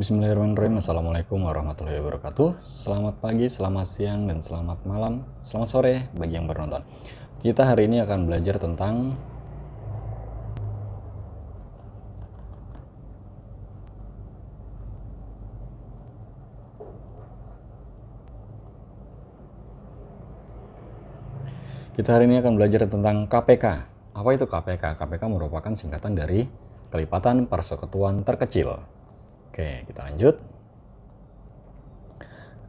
Bismillahirrahmanirrahim. Assalamualaikum warahmatullahi wabarakatuh. Selamat pagi, selamat siang, dan selamat malam. Selamat sore bagi yang menonton. Kita hari ini akan belajar tentang KPK. Apa itu KPK? KPK merupakan singkatan dari kelipatan persekutuan terkecil. Oke, kita lanjut.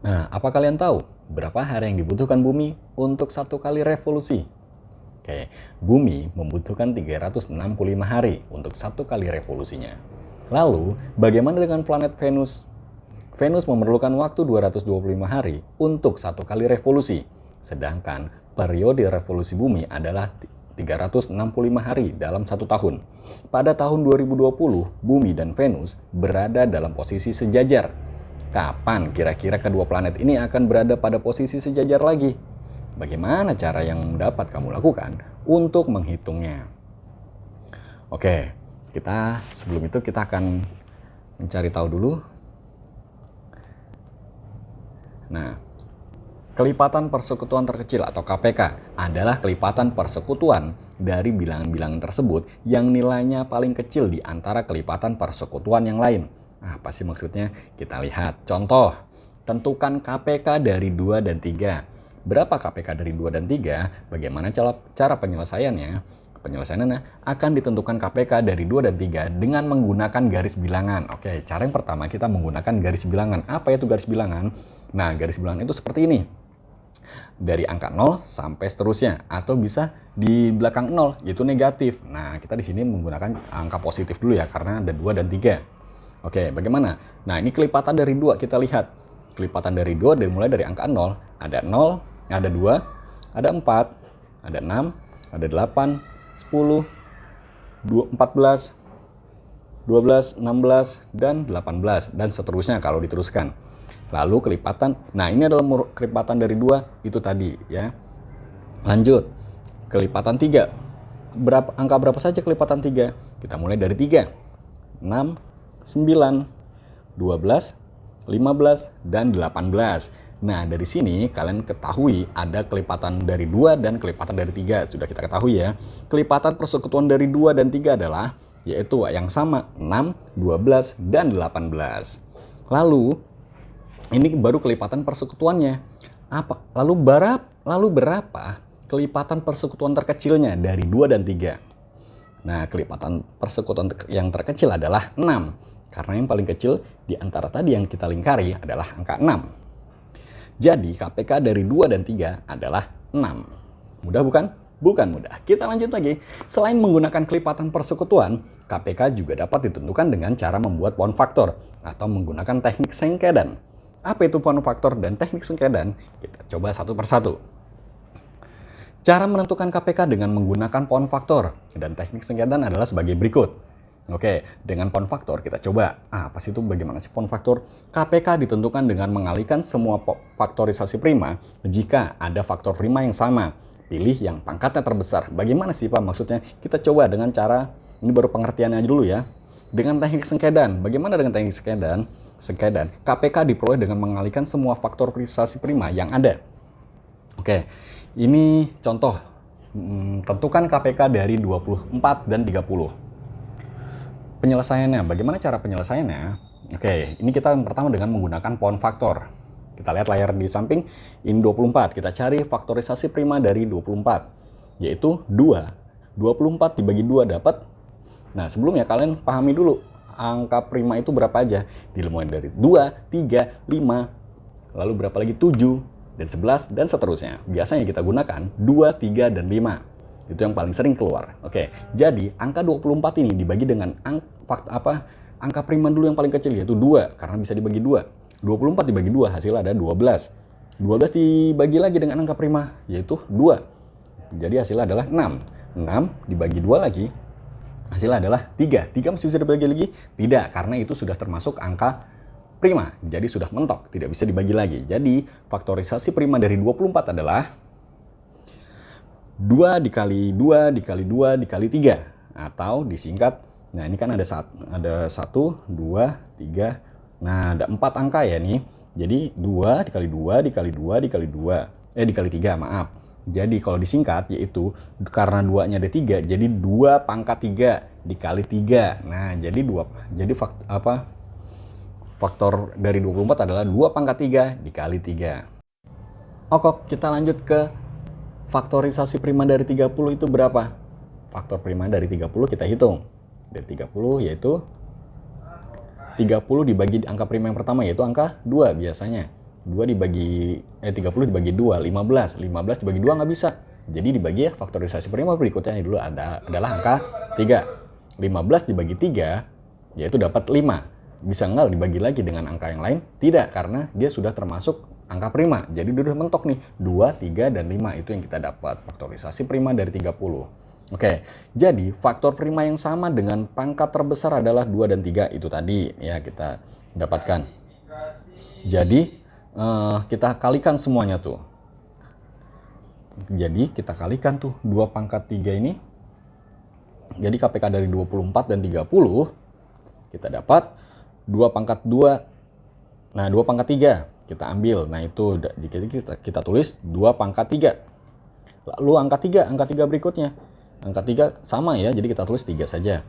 Nah, apa kalian tahu berapa hari yang dibutuhkan bumi untuk satu kali revolusi? Oke, bumi membutuhkan 365 hari untuk satu kali revolusinya. Lalu, bagaimana dengan planet Venus? Venus memerlukan waktu 225 hari untuk satu kali revolusi. Sedangkan periode revolusi bumi adalah 365 hari dalam satu tahun. Pada tahun 2020, bumi dan Venus berada dalam posisi sejajar. Kapan kira-kira kedua planet ini akan berada pada posisi sejajar lagi? Bagaimana cara yang dapat kamu lakukan untuk menghitungnya? Oke, sebelum itu kita akan mencari tahu dulu. Nah, kelipatan persekutuan terkecil atau KPK adalah kelipatan persekutuan dari bilangan-bilangan tersebut yang nilainya paling kecil di antara kelipatan persekutuan yang lain. Apa sih maksudnya? Kita lihat. Contoh, tentukan KPK dari 2 dan 3. Berapa KPK dari 2 dan 3? Bagaimana cara penyelesaiannya? Penyelesaiannya akan ditentukan KPK dari 2 dan 3 dengan menggunakan garis bilangan. Oke, cara yang pertama kita menggunakan garis bilangan. Apa itu garis bilangan? Nah, garis bilangan itu seperti ini. Dari angka 0 sampai seterusnya, atau bisa di belakang 0 yaitu negatif. Nah, kita di sini menggunakan angka positif dulu ya karena ada 2 dan 3. Oke, bagaimana? Nah, ini kelipatan dari 2 kita lihat. Kelipatan dari 2 mulai dari angka 0, ada 0, ada 2, ada 4, ada 6, ada 8, 10, 14, 12, 16, dan 18 dan seterusnya kalau diteruskan. Lalu kelipatan, nah ini adalah kelipatan dari 2 itu tadi ya. Lanjut, kelipatan 3. Angka berapa saja kelipatan 3? Kita mulai dari 3. 6, 9, 12, 15, dan 18. Nah, dari sini kalian ketahui ada kelipatan dari 2 dan kelipatan dari 3. Sudah kita ketahui ya. Kelipatan persekutuan dari 2 dan 3 adalah yaitu yang sama 6, 12, dan 18. Lalu ini baru kelipatan persekutuannya. Lalu berapa kelipatan persekutuan terkecilnya dari 2 dan 3? Nah, kelipatan persekutuan yang terkecil adalah 6. Karena yang paling kecil di antara tadi yang kita lingkari adalah angka 6. Jadi KPK dari 2 dan 3 adalah 6. Mudah bukan? Bukan mudah. Kita lanjut lagi. Selain menggunakan kelipatan persekutuan, KPK juga dapat ditentukan dengan cara membuat pound factor atau menggunakan teknik Sengkedan. Apa itu pound factor dan teknik Sengkedan? Kita coba satu persatu. Cara menentukan KPK dengan menggunakan pound factor dan teknik Sengkedan adalah sebagai berikut. Oke, dengan pound factor kita coba. Apa sih itu? Bagaimana sih pound factor? KPK ditentukan dengan mengalihkan semua faktorisasi prima jika ada faktor prima yang sama. Pilih yang pangkatnya terbesar. Bagaimana sih Pak maksudnya? Kita coba dengan cara, ini baru pengertiannya aja dulu ya. Dengan teknik Sengkedan. Bagaimana dengan teknik Sengkedan? KPK diperoleh dengan mengalihkan semua faktorisasi prima yang ada. Oke, ini contoh. Tentukan KPK dari 24 dan 30. Penyelesaiannya, bagaimana cara penyelesaiannya? Oke, ini kita yang pertama dengan menggunakan pound factor. Kita lihat layar di samping, ini 24. Kita cari faktorisasi prima dari 24, yaitu 2. 24 dibagi 2 dapat. Nah, sebelumnya kalian pahami dulu, angka prima itu berapa aja. Dimulai dari 2, 3, 5, lalu berapa lagi 7, dan 11, dan seterusnya. Biasanya kita gunakan 2, 3, dan 5. Itu yang paling sering keluar. Oke, jadi angka 24 ini dibagi dengan angka prima dulu yang paling kecil yaitu 2 karena bisa dibagi 2. 24 dibagi 2 hasilnya ada 12. 12 dibagi lagi dengan angka prima yaitu 2. Jadi hasilnya adalah 6. 6 dibagi 2 lagi hasilnya adalah 3. 3 masih bisa dibagi lagi? Tidak, karena itu sudah termasuk angka prima. Jadi sudah mentok, tidak bisa dibagi lagi. Jadi faktorisasi prima dari 24 adalah 2 dikali 2 dikali 2 dikali 3 atau disingkat, nah ini kan ada 1, 2, 3, Nah, ada 4 angka ya nih. Jadi 2 dikali 2 dikali 2 dikali 2. Dikali 3, maaf. Jadi kalau disingkat yaitu karena 2-nya ada 3, jadi 2 pangkat 3 dikali 3. Nah, jadi faktor dari 24 adalah 2 pangkat 3 dikali 3. Oke, kita lanjut ke faktorisasi prima dari 30 itu berapa? Faktor prima dari 30 kita hitung. Dari 30 yaitu 30 dibagi angka prima yang pertama yaitu angka 2 biasanya. 30 dibagi 2, 15. 15 dibagi 2 nggak bisa. Jadi dibagi faktorisasi prima berikutnya dulu adalah angka 3. 15 dibagi 3 yaitu dapat 5. Bisa nggak dibagi lagi dengan angka yang lain? Tidak, karena dia sudah termasuk angka prima. Jadi dia udah mentok nih. 2, 3, dan 5 itu yang kita dapat. Faktorisasi prima dari 30. Oke, jadi faktor prima yang sama dengan pangkat terbesar adalah 2 dan 3 itu tadi ya kita dapatkan. Jadi kita kalikan semuanya tuh. Jadi kita kalikan tuh 2 pangkat 3 ini. Jadi KPK dari 24 dan 30 kita dapat 2 pangkat 2. Nah, 2 pangkat 3 kita ambil. Nah, itu kita tulis 2 pangkat 3. Lalu angka 3 berikutnya. Angka 3 sama ya, jadi kita tulis 3 saja.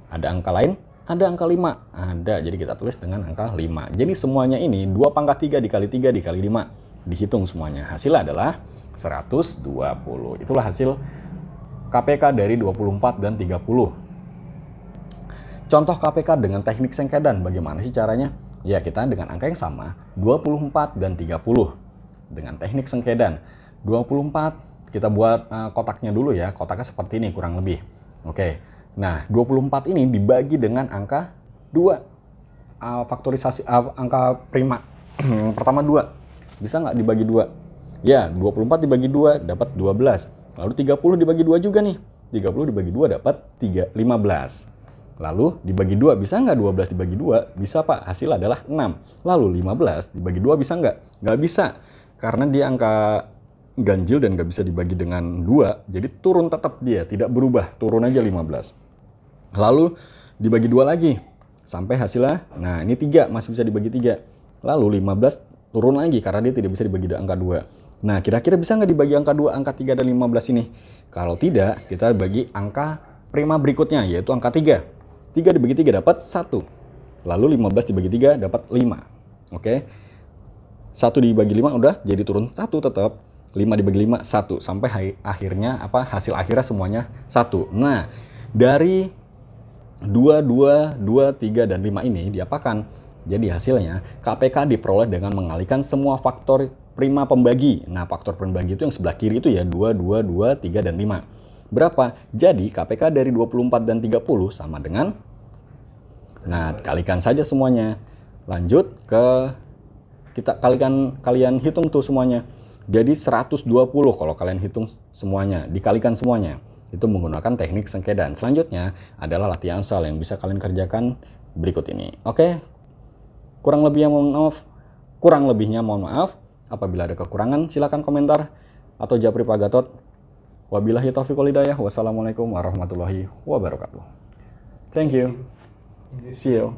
Ada angka lain? Ada angka 5. Ada, jadi kita tulis dengan angka 5. Jadi semuanya ini 2 pangkat 3 dikali 3 dikali 5. Dihitung semuanya. Hasilnya adalah 120. Itulah hasil KPK dari 24 dan 30. Contoh KPK dengan teknik sengkedan, bagaimana sih caranya? Ya, kita dengan angka yang sama, 24 dan 30. Dengan teknik sengkedan. 24 kita buat kotaknya dulu ya, kotaknya seperti ini kurang lebih. Oke, nah 24 ini dibagi dengan angka 2. Faktorisasi angka prima pertama 2. Bisa nggak dibagi 2? Ya, 24 dibagi 2 dapat 12. Lalu 30 dibagi 2 juga nih. 30 dibagi 2 dapat 15. Lalu dibagi 2 bisa nggak 12 dibagi 2? Bisa Pak, hasil adalah 6. Lalu 15 dibagi 2 bisa nggak? Nggak bisa, karena dia angka ganjil dan nggak bisa dibagi dengan 2, jadi turun tetap dia, tidak berubah, turun aja 15. Lalu dibagi 2 lagi, sampai hasilnya, nah ini 3, masih bisa dibagi 3. Lalu 15 turun lagi, karena dia tidak bisa dibagi angka 2. Nah, kira-kira bisa nggak dibagi angka 2, angka 3 dan 15 ini? Kalau tidak, kita bagi angka prima berikutnya, yaitu angka 3. 3 dibagi 3 dapat 1. Lalu 15 dibagi 3 dapat 5. Oke. 1 dibagi 5 udah jadi turun 1 tetap. 5 dibagi 5, 1. Sampai akhirnya hasil akhirnya semuanya 1. Nah, dari 2, 2, 2, 3, dan 5 ini diapakan? Jadi hasilnya KPK diperoleh dengan mengalihkan semua faktor prima pembagi. Nah, faktor pembagi itu yang sebelah kiri itu ya, 2, 2, 2, 3, dan 5. Berapa? Jadi KPK dari 24 dan 30 sama dengan, nah kalikan saja semuanya. Lanjut ke kalian hitung tuh semuanya. Jadi 120 kalau kalian hitung semuanya, dikalikan semuanya. Itu menggunakan teknik sengkedan. Selanjutnya adalah latihan soal yang bisa kalian kerjakan berikut ini. Oke. Kurang lebihnya mohon maaf. Apabila ada kekurangan silakan komentar atau japri Pak Gatot. Wabillahi taufiq wal hidayah. Wassalamualaikum warahmatullahi wabarakatuh. Thank you. See you.